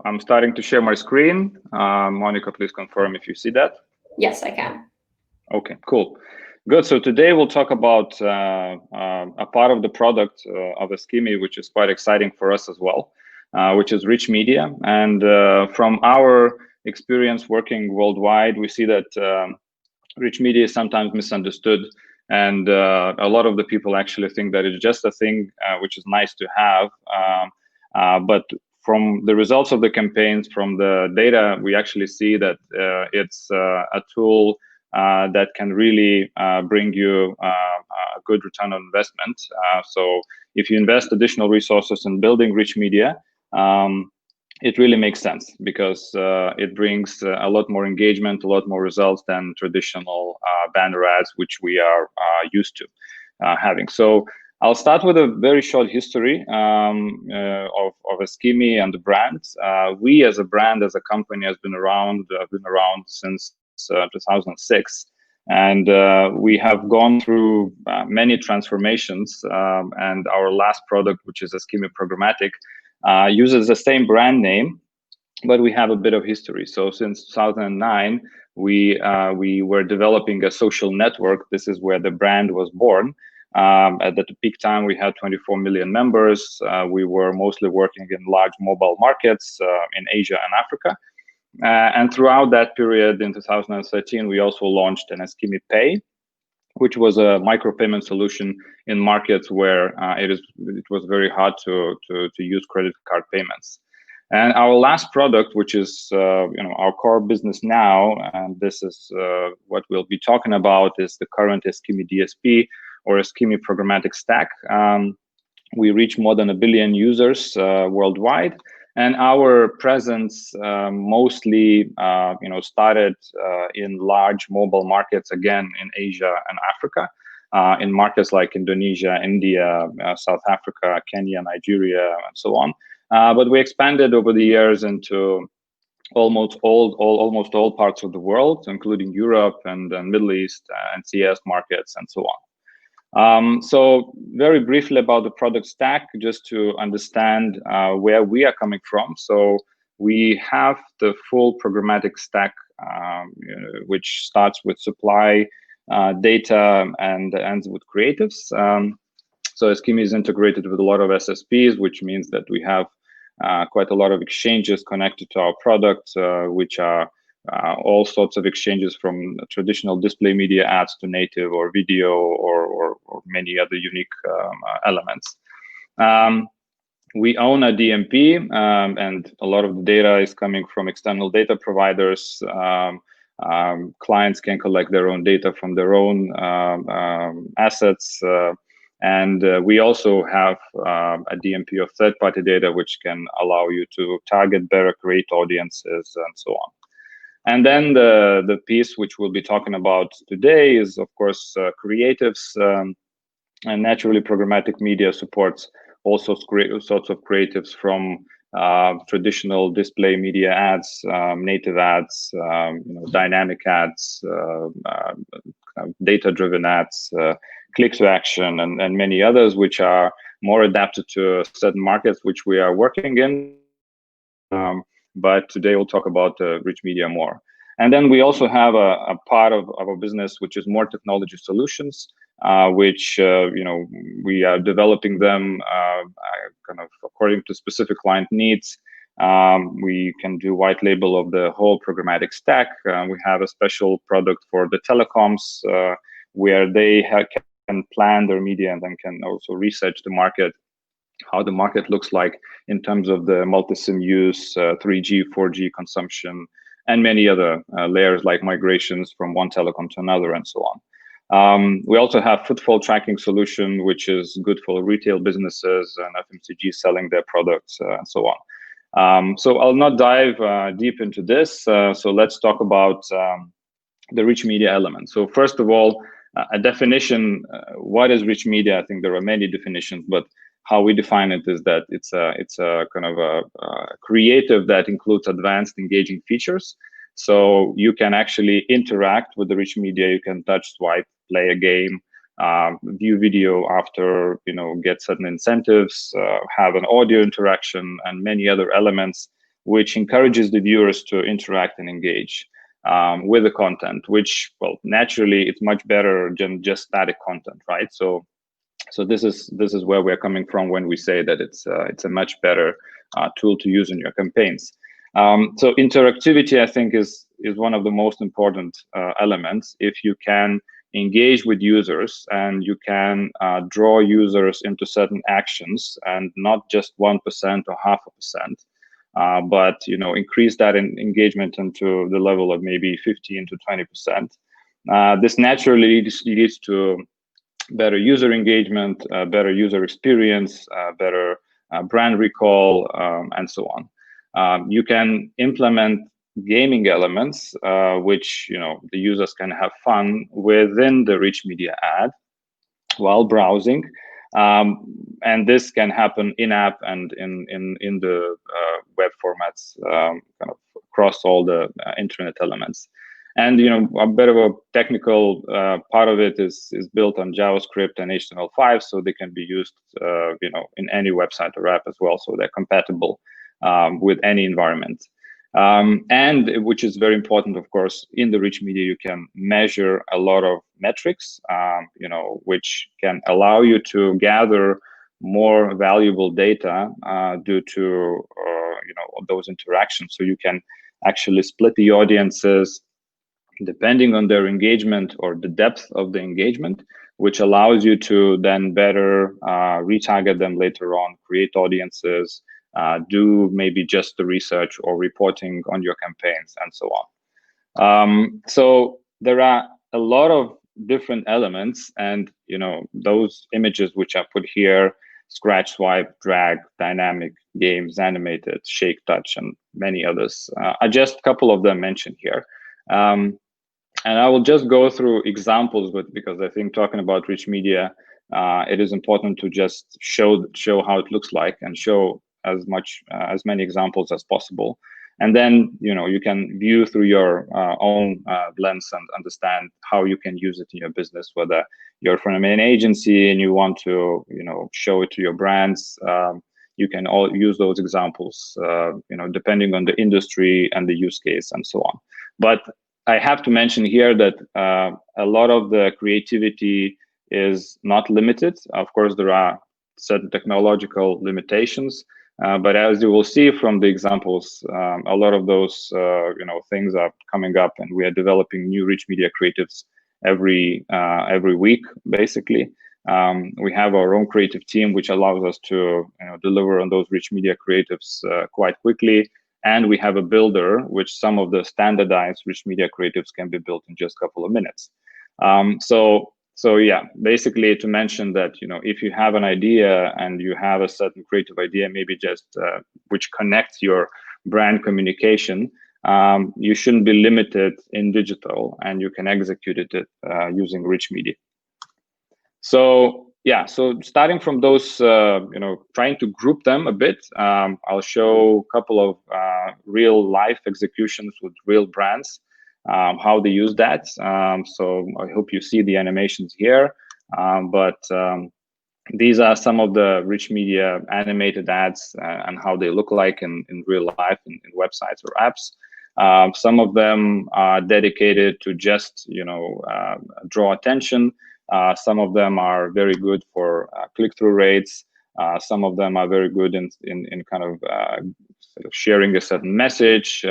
I'm starting to share my screen. Monica, please confirm if you see that. Yes, I can. Okay, cool. Good. So today we'll talk about a part of the product of Eskimi, which is quite exciting for us as well, which is rich media. And from our experience working worldwide, we see that rich media is sometimes misunderstood. And a lot of the people actually think that it's just a thing which is nice to have. But from the results of the campaigns, from the data, we actually see that it's a tool that can really bring you a good return on investment. So if you invest additional resources in building rich media, it really makes sense because it brings a lot more engagement, a lot more results than traditional banner ads, which we are used to having. So I'll start with a very short history of Eskimi and the brand. We as a brand, as a company, has been around since 2006. And we have gone through many transformations. And our last product, which is Eskimi Programmatic, uses the same brand name, but we have a bit of history. So since 2009, we were developing a social network. This is where the brand was born. At the peak time, we had 24 million members. We were mostly working in large mobile markets in Asia and Africa. And throughout that period, in 2013, we also launched an Eskimi Pay, which was a micropayment solution in markets where it was very hard to use credit card payments. And our last product, which is our core business now, and this is what we'll be talking about, is the current Eskimi DSP or Eskimi Programmatic Stack. We reach more than 1 billion users worldwide. And our presence mostly, started in large mobile markets, again, in Asia and Africa, in markets like Indonesia, India, South Africa, Kenya, Nigeria, and so on. But we expanded over the years into almost all parts of the world, including Europe and Middle East and CS markets and so on. So very briefly about the product stack, just to understand where we are coming from. So we have the full programmatic stack, which starts with supply, data, and ends with creatives. So Eskimi is integrated with a lot of SSPs, which means that we have quite a lot of exchanges connected to our product, which are all sorts of exchanges from traditional display media ads to native or video or many other unique elements. We own a DMP, and a lot of the data is coming from external data providers. Clients can collect their own data from their own assets. And we also have a DMP of third-party data, which can allow you to target better, create audiences, and so on. And then the piece which we'll be talking about today is, of course, creatives. And naturally, programmatic media supports all sorts of creatives from traditional display media ads, native ads, dynamic ads, data-driven ads, click to action, and many others, which are more adapted to certain markets which we are working in. But today we'll talk about rich media more. And then we also have a part of our business which is more technology solutions, which we are developing them kind of according to specific client needs. We can do white label of the whole programmatic stack. We have a special product for the telecoms where they can plan their media and then can also research the market, how the market looks like in terms of the multi-SIM use, 3G, 4G consumption, and many other layers like migrations from one telecom to another and so on. We also have footfall tracking solution, which is good for retail businesses and FMCG selling their products and so on. So I'll not dive deep into this. So let's talk about the rich media element. So first of all, a definition, what is rich media? I think there are many definitions, but how we define it is that it's a kind of a creative that includes advanced engaging features. So you can actually interact with the rich media. You can touch, swipe, play a game, view video after, get certain incentives, have an audio interaction, and many other elements which encourages the viewers to interact and engage with the content, which, well, naturally it's much better than just static content, right? So this is where we're coming from when we say that it's a much better tool to use in your campaigns. So interactivity, I think, is one of the most important elements. If you can engage with users and you can draw users into certain actions, and not just 1% or 0.5%, but increase that engagement into the level of maybe 15 to 20%. This naturally leads to better user engagement, better user experience, better brand recall, and so on. You can implement gaming elements, which the users can have fun within the rich media ad while browsing, and this can happen in-app and in the web formats, kind of across all the internet elements. And a bit of a technical part of it is built on JavaScript and HTML5, so they can be used in any website or app as well, so they're compatible with any environment. And which is very important, of course, in the rich media, you can measure a lot of metrics, which can allow you to gather more valuable data due to those interactions. So you can actually split the audiences depending on their engagement or the depth of the engagement, which allows you to then better retarget them later on, create audiences, do maybe just the research or reporting on your campaigns, and so on. So there are a lot of different elements, and those images which I put here, scratch, swipe, drag, dynamic, games, animated, shake, touch, and many others, are just a couple of them mentioned here. And I will just go through examples, but because I think talking about rich media, it is important to just show how it looks like and show as many examples as possible. And then you can view through your own lens and understand how you can use it in your business, whether you're from an agency and you want to show it to your brands. You can all use those examples, depending on the industry and the use case and so on. But I have to mention here that a lot of the creativity is not limited. Of course, there are certain technological limitations, but as you will see from the examples, a lot of those things are coming up, and we are developing new rich media creatives every week, basically. We have our own creative team, which allows us to deliver on those rich media creatives quite quickly. And we have a builder, which some of the standardized rich media creatives can be built in just a couple of minutes. So yeah, basically to mention that, if you have an idea and you have a certain creative idea, maybe just which connects your brand communication, you shouldn't be limited in digital, and you can execute it using rich media. So yeah, so starting from those, trying to group them a bit, I'll show a couple of real life executions with real brands, how they use that. So I hope you see the animations here, but these are some of the rich media animated ads and how they look like in real life in websites or apps. Some of them are dedicated to just draw attention. Some of them are very good for click-through rates. Some of them are very good in kind of sort of sharing a certain message,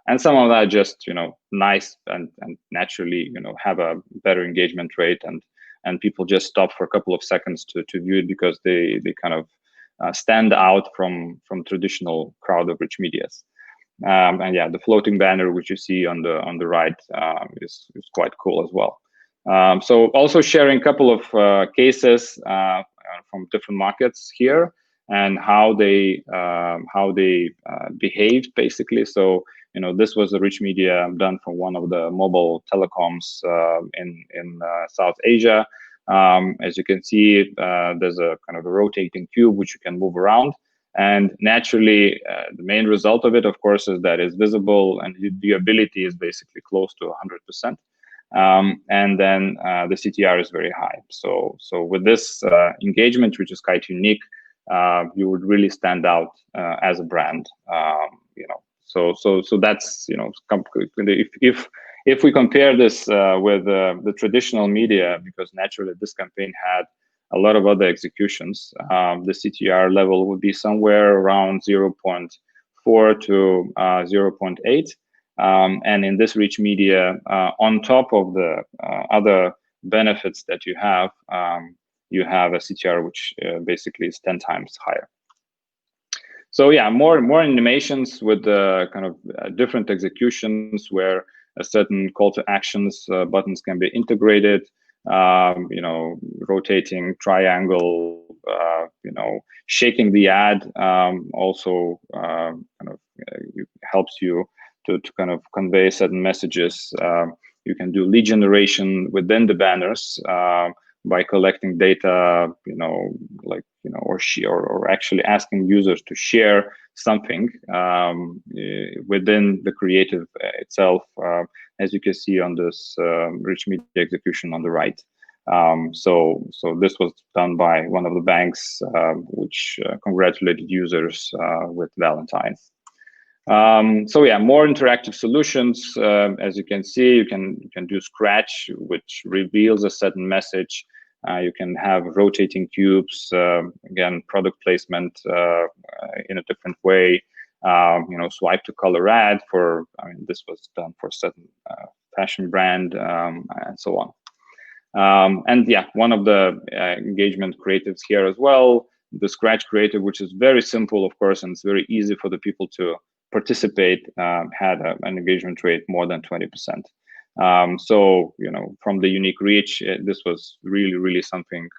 and some of that are just nice and naturally have a better engagement rate, and people just stop for a couple of seconds to view it because they kind of stand out from traditional crowd of rich medias. And yeah, the floating banner which you see on the right is quite cool as well. So also sharing a couple of cases from different markets here and how they behaved basically. So this was a rich media done from one of the mobile telecoms in South Asia. As you can see, there's a kind of a rotating cube which you can move around. And naturally, the main result of it, of course, is that it's visible and the viewability is basically close to 100%. And then the CTR is very high. So with this engagement, which is quite unique, you would really stand out as a brand. So that's, if we compare this with the traditional media, because naturally this campaign had a lot of other executions, the CTR level would be somewhere around 0.4 to 0.8. And in this rich media, on top of the other benefits that you have a CTR which basically is 10 times higher. So yeah, more animations with kind of different executions where a certain call to actions buttons can be integrated. Rotating triangle, shaking the ad also helps you to kind of convey certain messages. You can do lead generation within the banners by collecting data, or actually asking users to share something within the creative itself, as you can see on this rich media execution on the right. So this was done by one of the banks, which congratulated users with Valentine's. So yeah, more interactive solutions. As you can see, you can do Scratch, which reveals a certain message. You can have rotating cubes, again, product placement in a different way. Swipe to color ad for, this was done for a certain fashion brand, and so on. And yeah, one of the engagement creatives here as well, the Scratch creative, which is very simple, of course, and it's very easy for the people to participate, had an engagement rate more than 20%. So, from the unique reach, this was really something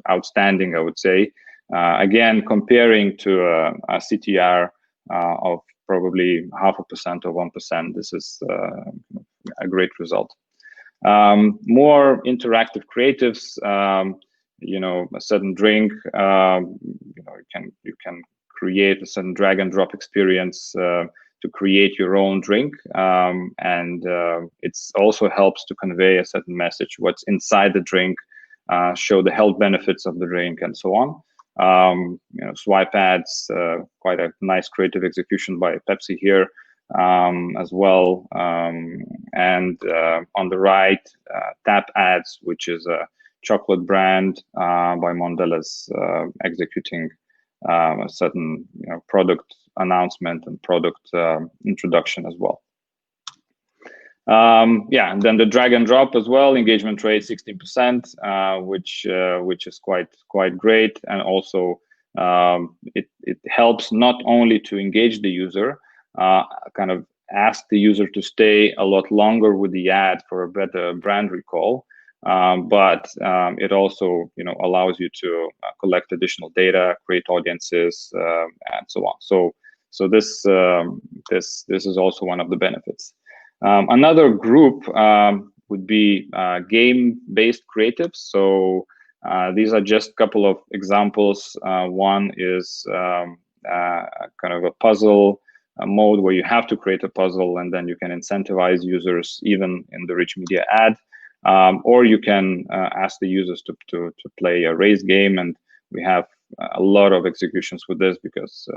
outstanding, I would say. Again, comparing to a CTR of probably 0.5% or 1%, this is a great result. More interactive creatives, a certain drink, you can create a certain drag and drop experience to create your own drink, and it also helps to convey a certain message, what's inside the drink, show the health benefits of the drink, and so on. Swipe ads, quite a nice creative execution by Pepsi here as well. And on the right, tap ads, which is a chocolate brand by Mondelez, executing a certain product announcement and product introduction as well. Yeah, and then the drag and drop as well, engagement rate 16%, which is quite great, and also it helps not only to engage the user, kind of ask the user to stay a lot longer with the ad for a better brand recall, but it also allows you to collect additional data, create audiences, and so on. So this is also one of the benefits. Another group would be game-based creatives. So these are just a couple of examples. One is kind of a puzzle mode where you have to create a puzzle, and then you can incentivize users even in the rich media ad, or you can ask the users to play a race game, and we have a lot of executions with this because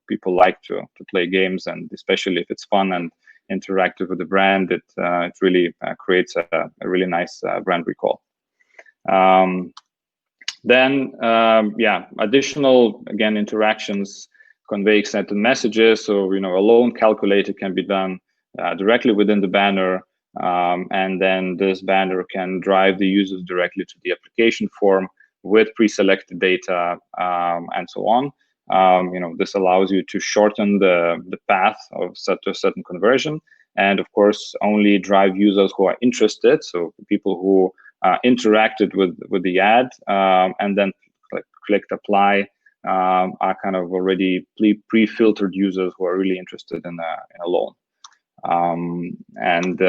people like to play games, and especially if it's fun and interactive with the brand, it really creates a really nice brand recall. Then yeah, additional, again, interactions convey certain messages. So a loan calculator can be done directly within the banner, and then this banner can drive the users directly to the application form with pre-selected data, and so on. This allows you to shorten the path of a certain conversion, and of course only drive users who are interested, so people who interacted with the ad and then clicked apply, are kind of already pre-filtered users who are really interested in a loan. And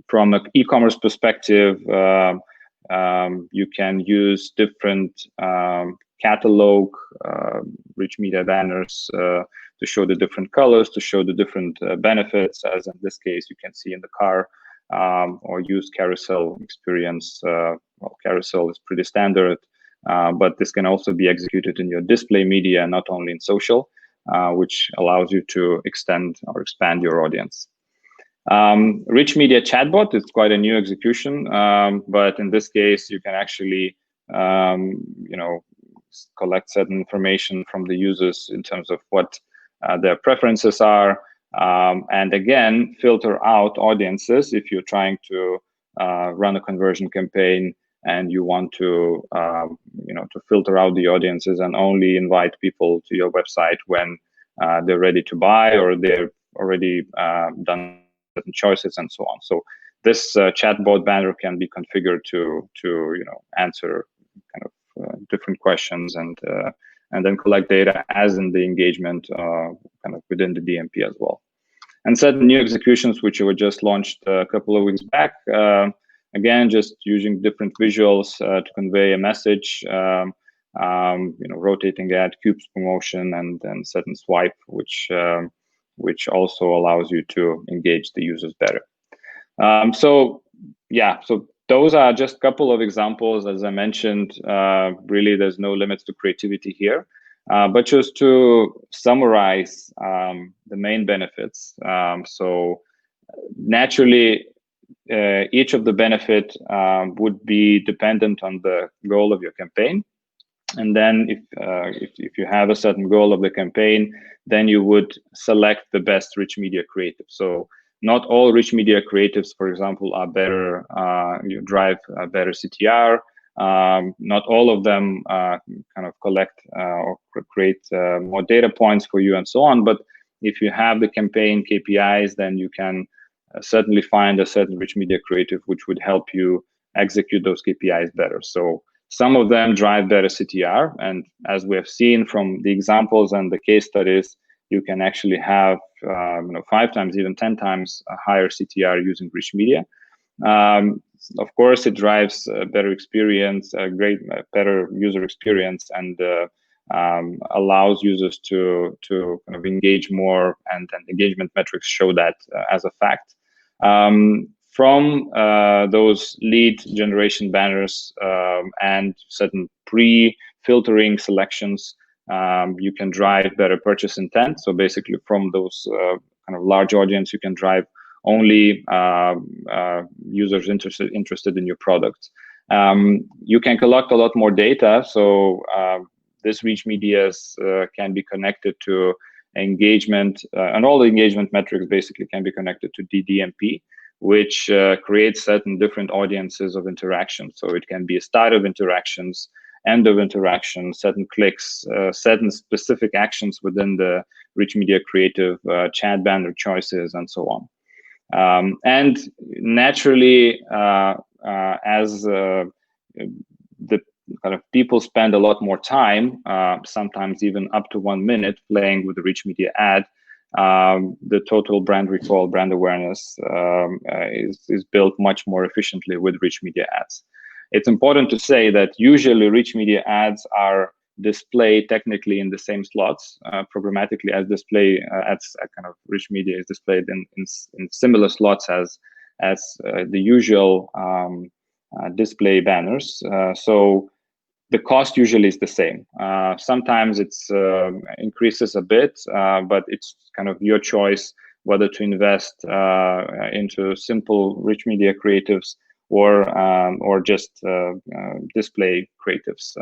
from an e-commerce perspective, you can use different catalog rich media banners to show the different colors, to show the different benefits, as in this case you can see in the car, or use carousel experience. Well, carousel is pretty standard, but this can also be executed in your display media, not only in social, which allows you to extend or expand your audience. Rich media chatbot is quite a new execution, but in this case, you can actually, collect certain information from the users in terms of what their preferences are, and again, filter out audiences if you're trying to run a conversion campaign and you want to, to filter out the audiences and only invite people to your website when they're ready to buy or they're already done certain choices and so on. So this chatbot banner can be configured to answer kind of different questions and then collect data as in the engagement kind of within the DMP as well. And certain new executions which were just launched a couple of weeks back. Again, just using different visuals to convey a message. Rotating ad, cubes promotion, and then certain swipe, which also allows you to engage the users better. So those are just a couple of examples. As I mentioned, really there's no limits to creativity here. But just to summarize the main benefits. So naturally, each of the benefit would be dependent on the goal of your campaign. And then if you have a certain goal of the campaign, then you would select the best rich media creative. So not all rich media creatives, for example, are better, drive a better CTR. Not all of them kind of collect or create more data points for you and so on. But if you have the campaign KPIs, then you can certainly find a certain rich media creative which would help you execute those KPIs better. So some of them drive better CTR, and as we have seen from the examples and the case studies, you can actually have 5 times, even 10 times a higher CTR using rich media. Of course, it drives a better experience, better user experience, and allows users to kind of engage more, and engagement metrics show that as a fact. From those lead generation banners and certain pre-filtering selections, you can drive better purchase intent. So basically from those kind of large audience, you can drive only users interested in your product. You can collect a lot more data. So this rich media can be connected to engagement, and all the engagement metrics basically can be connected to DDMP, which creates certain different audiences of interaction. So it can be a start of interactions, end of interaction, certain clicks, certain specific actions within the rich media creative, chat banner choices, and so on. And naturally, as the kind of people spend a lot more time, sometimes even up to 1 minute playing with the rich media ad, the total brand recall, brand awareness is built much more efficiently with rich media ads. It's important to say that usually rich media ads are displayed technically in the same slots, programmatically, as display ads, kind of rich media is displayed in similar slots as the usual display banners. So the cost usually is the same. Sometimes it's increases a bit, but it's kind of your choice whether to invest into simple rich media creatives or just display creatives.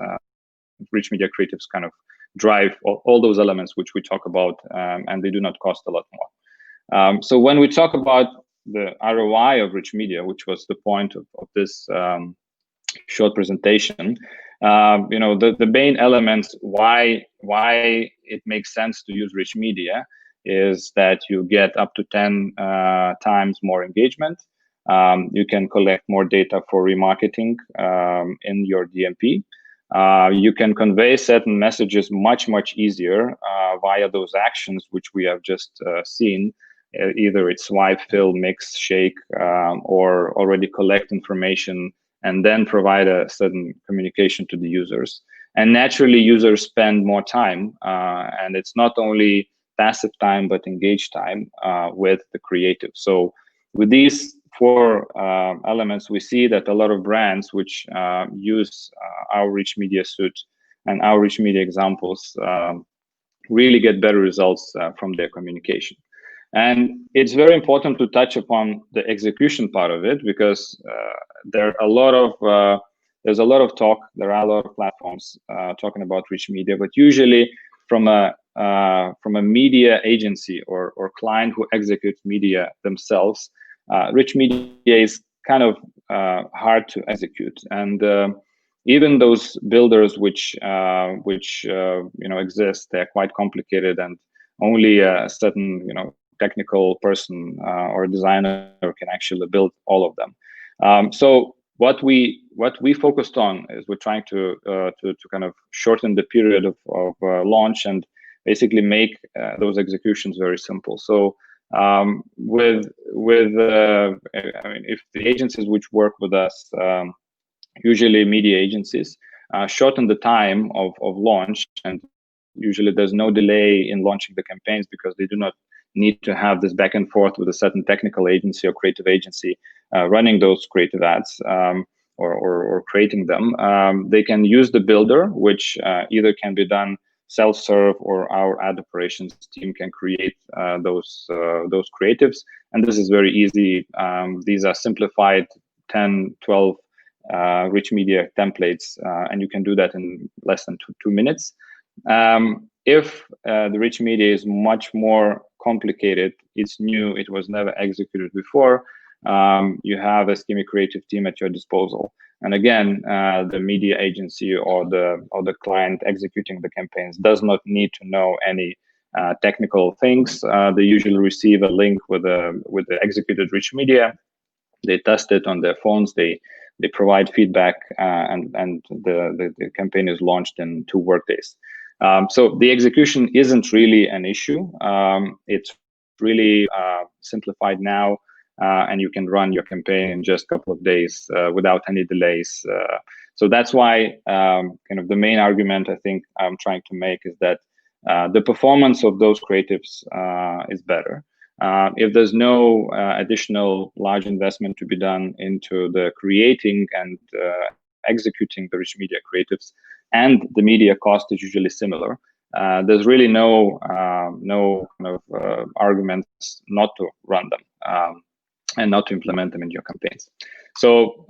Rich media creatives kind of drive all those elements which we talk about, and they do not cost a lot more. So when we talk about the ROI of rich media, which was the point of this short presentation, the main elements why it makes sense to use rich media is that you get up to 10 times more engagement. You can collect more data for remarketing in your DMP. You can convey certain messages much easier via those actions which we have just seen. Either it's swipe, fill, mix, shake, or already collect information and then provide a certain communication to the users. And naturally, users spend more time, and it's not only passive time, but engaged time with the creative. So with these four elements, we see that a lot of brands which use our rich media suite and our rich media examples really get better results from their communication. And it's very important to touch upon the execution part of it, because there are a lot of there's a lot of talk. There are a lot of platforms talking about rich media, but usually from a media agency or client who executes media themselves, rich media is kind of hard to execute. And even those builders which exist, they're quite complicated, and only a certain technical person or designer can actually build all of them. So what we focused on is we're trying to kind of shorten the period of launch and basically make those executions very simple. So with I mean, if the agencies which work with us, usually media agencies, shorten the time of launch, and usually there's no delay in launching the campaigns because they do not need to have this back and forth with a certain technical agency or creative agency running those creative ads or creating them. They can use the builder, which either can be done self-serve, or our ad operations team can create those creatives. And this is very easy. These are simplified 10, 12 rich media templates, and you can do that in less than two minutes. If the rich media is much more complicated, it's new, it was never executed before, you have a Scheme creative team at your disposal. And again, the media agency or the client executing the campaigns does not need to know any technical things. They usually receive a link with the executed rich media. They test it on their phones. They provide feedback, and the campaign is launched in 2 workdays. So the execution isn't really an issue. It's really simplified now, and you can run your campaign in just a couple of days without any delays. So that's why kind of the main argument I think I'm trying to make is that the performance of those creatives is better. If there's no additional large investment to be done into the creating and executing the rich media creatives, and the media cost is usually similar, there's really no kind of arguments not to run them and not to implement them in your campaigns. So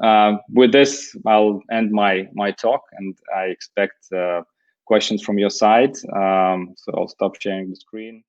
with this, I'll end my talk, and I expect questions from your side. So I'll stop sharing the screen.